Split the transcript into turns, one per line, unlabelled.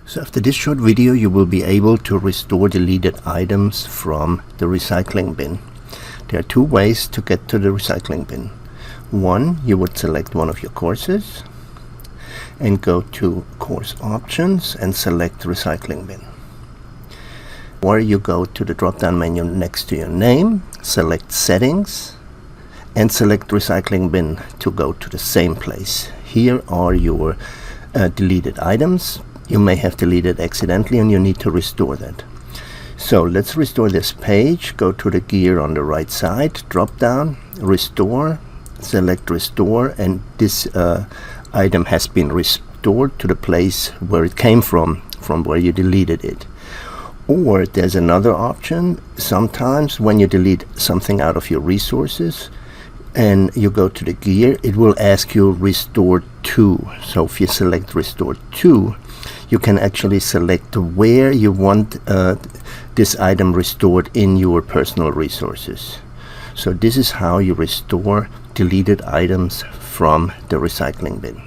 So after this short video, you will be able to restore deleted items from the recycling bin. There are two ways to get to the recycling bin. One, you would select one of your courses and go to Course Options and select Recycling Bin. Or you go to the drop-down menu next to your name, select Settings, and select Recycling Bin to go to the same place. Here are your deleted items. You may have deleted accidentally and you need to restore that. So let's restore this page. Go to the gear on the right side, drop down, restore, select restore, and this item has been restored to the place where it came from where you deleted it. Or there's another option. Sometimes when you delete something out of your resources and you go to the gear, it will ask you restore to. So if you select restore to, you can actually select where you want this item restored in your personal resources. So this is how you restore deleted items from the recycling bin.